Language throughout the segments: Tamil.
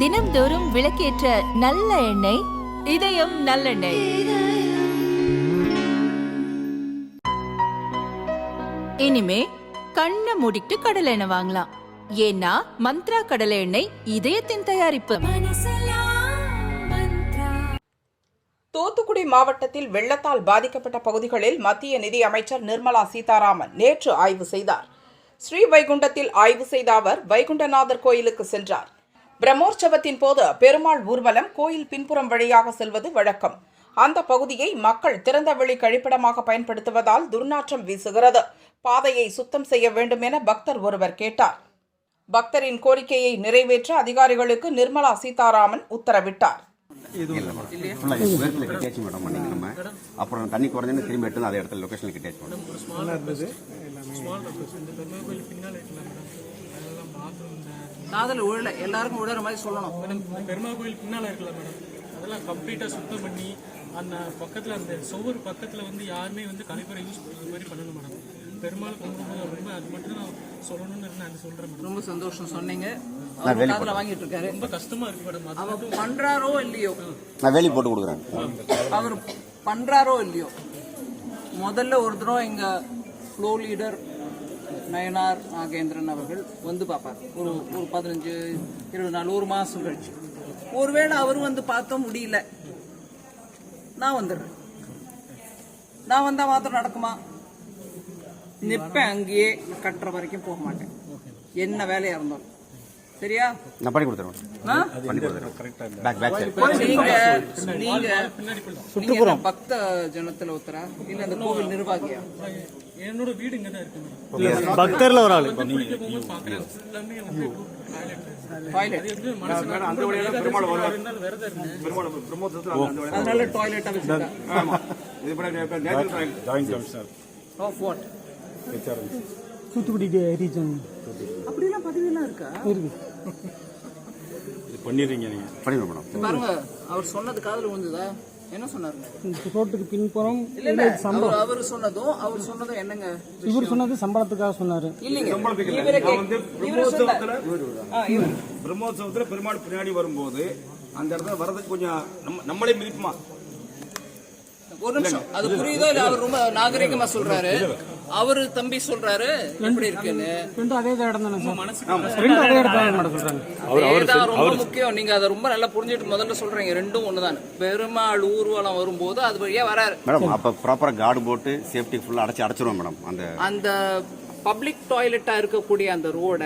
தினம்தோறும் விளக்கேற்ற நல்ல எண்ணெய் இதயம் நல்லெண்ணெய். இனிமே கண்ணை மூடிட்டு கடலை எண்ணெய் வாங்கலாம். ஏன்னா மந்த்ரா கடலை எண்ணெய் இதயத்தின் தயாரிப்பு. தூத்துக்குடி மாவட்டத்தில் வெள்ளத்தால் பாதிக்கப்பட்ட பகுதிகளில் மத்திய நிதி அமைச்சர் நிர்மலா சீதாராமன் நேற்று ஆய்வு செய்தார். ஸ்ரீவைகுண்டத்தில் ஆய்வு செய்த அவர் வைகுண்டநாதர் கோயிலுக்கு சென்றார். பிரம்மோற்சவத்தின் போது பெருமாள் ஊர்வலம் கோயில் பின்புறம் வழியாக செல்வது வழக்கம். அந்த பகுதியை மக்கள் திறந்தவெளி கழிப்பிடமாக பயன்படுத்துவதால் துர்நாற்றம் வீசுகிறது. பாதையை சுத்தம் செய்ய வேண்டும் என பக்தர் ஒருவர் கேட்டார். பக்தரின் கோரிக்கையை நிறைவேற்ற அதிகாரிகளுக்கு நிர்மலா சீதாராமன் உத்தரவிட்டார். அப்புறம் தண்ணி குறைஞ்சு திரும்பி எடுத்து அதே இடத்துல லொகேஷன்ல கிட்டேச்சு காதல் உழல எல்லாருக்கும் உழற மாதிரி சொல்லணும். பெருமாள் கோயில் பின்னால இருக்கலாம் மேடம், அதெல்லாம் கம்ப்ளீட்டா சுத்தம் பண்ணி அந்த பக்கத்துல அந்த சுவர் பக்கத்துல வந்து யாருமே வந்து கழிப்பறை யூஸ் பண்ற மாதிரி பண்ணணும் மேடம். பெருமாள் கும்பிடும்போது ரொம்ப அது மட்டும் நான் சொல்லணும்னு நான் சொல்றேன் மேடம். ரொம்ப சந்தோஷம் சொன்னீங்க. காதல வாங்கிட்டு இருக்காரு. ரொம்ப கஷ்டமா இருக்கு மேடம். அவர் பண்றாரோ இல்லையோ, நான் வேலி போட்டு கொடுக்குறேன். அவர் பண்றாரோ இல்லையோ, முதல்ல ஒரு தடவை எங்க ஃப்ளோ லீடர் நயனார் நாகேந்திரன் அவர்கள் வந்து பார்ப்பார். ஒரு 15-20 நாள், ஒரு மாசம் கழிச்சு. ஒருவேளை அவரும் வந்து பார்த்த முடியல, நான் வந்துடுறேன். நான் வந்தா மாத்திரம் நடக்குமா? நிப்பேன் அங்கேயே, கட்டுற வரைக்கும் போக மாட்டேன், என்ன வேலையா இருந்தாலும். சரியா? நான் பண்ணி கொடுத்துறேன். நீங்க பக்த ஜனத்துல ஒருத்தரா இல்ல அந்த கோவில் நிர்வாகியா? என்னோட வீடு இங்க தான் இருக்கு. பக்தர்ல ஒரு ஆளு. அதனால டாய்லெட் தூத்துக்குடி ரீஜன் அப்படிலாம் பதவியெல்லாம் இருக்கா? பண்ணிடுறீங்க நீங்க? பண்ணிடுறோம் மேடம். பாருங்க, அவர் சொன்னது காதுல விழுந்ததா? என்ன சொன்னாருங்க? ரோட்டுக்கு பின்புறம் அவர் சொன்னதும் என்னங்க? இவர் சொன்னது சம்பளத்துக்காக சொன்னாரு. பிரம்மோற்சவத்துல பெருமாள் பின்னாடி வரும்போது அந்த இடத்துல வர்றதுக்கு கொஞ்சம் நம்மளே மிதிப்புமா? ஒரு நிமிஷம், அது புரியுதோ இல்ல? அவர் ரொம்ப நாகரிகமா சொல்றாரு. அவரு தம்பி சொல்றாரு எப்படி இருக்குன்னு. அதே இடம் தானே சார், ரொம்ப முக்கியம். நீங்க அதை ரொம்ப நல்லா புரிஞ்சுட்டு முதல்ல சொல்றீங்க. ரெண்டும் ஒண்ணுதான். பெருமாள் ஊர்வலம் வரும்போது அது வழியா வராரு மேடம். அப்ப ப்ராப்பரா கார்டு போட்டு சேஃப்டி ஃபுல்லா அடைச்சிருவோம் மேடம். அந்த பப்ளிக் டாய்லெட்டா இருக்கக்கூடிய அந்த ரோட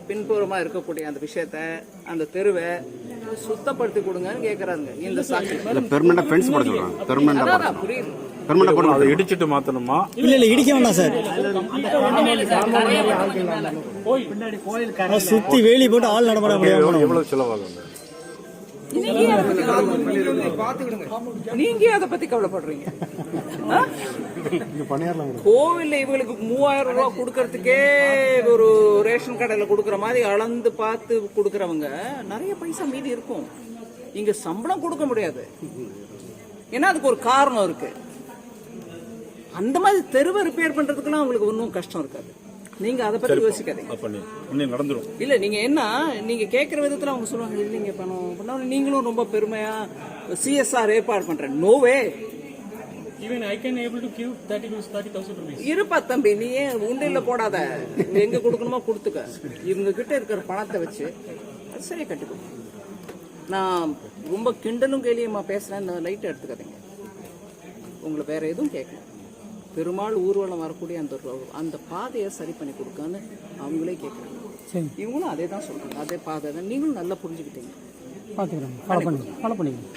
பின்புறமா இருக்கக்கூடிய அந்த விஷயத்த, அந்த தெருவை சுத்தப்படுத்தி கொடுங்கன்னு கேக்குறாங்க. இந்த சாக்கு பெர்மனன்ட் ஃபென்ஸ் போட சொல்றாங்க. பெர்மனன்ட்டா புரியுது. பெர்மனன்ட்டா போட அதை இடிச்சிட்டு மாத்தணுமா? இல்ல இடிக்க வேண்டாம் சார். சுத்தி வேலி போட்டு ஆள் நடமாட முடியாது. எவ்வளவு செலவாகும்? நீங்க அதை பத்தி கவலைப்படுறீங்க? கோவில்ல இவங்களுக்கு 3000 ரூபாய் கொடுக்கறதுக்கே ஒரு ரேஷன் கடையில கொடுக்கற மாதிரி அளந்து பார்த்து கொடுக்கறவங்க நிறைய பைசா மீதி இருக்கும். இங்க சம்பளம் கொடுக்க முடியாது. ஏன்னா அதுக்கு ஒரு காரணம் இருக்கு. அந்த மாதிரி தெருவை ரிப்பேர் பண்றதுக்குலாம் அவங்களுக்கு ஒன்றும் கஷ்டம் இருக்காது. நீங்க அதை பத்தி யோசிக்காதீங்க. நடந்துரும். இல்ல நீங்க என்ன, நீங்க கேட்கிற விதத்துல அவங்க சொல்லுவாங்க, இல்லைங்க பணம் நீங்களும் ரொம்ப பெருமையா CSR ஏற்பாடு பண்றேன். நோவே. Even I can able to give 30,000 rupees. இருப்பா தம்பி, நீ ஏன் உண்டில போடாத, எங்க கொடுக்கணுமோ கொடுத்துக்க. இவங்க கிட்ட இருக்கிற பணத்தை வச்சு அது சரியா கட்டிக்கோ. நான் ரொம்ப கிண்டலும் கேலியமா பேசுறேன், லைட்டா எடுத்துக்காதீங்க. உங்களை வேற எதுவும் கேட்கணும். பெருமாள் ஊர்வலம் வரக்கூடிய அந்த பாதையை சரி பண்ணி கொடுக்கான்னு அவங்களே கேட்குறாங்க. இவங்களும் அதே தான் சொல்றாங்க. அதே பாதை தான். நீங்களும் நல்லா புரிஞ்சுக்கிட்டீங்க. பாத்துக்கிறேன். ஃபாலோ பண்ணிக்கலாம்.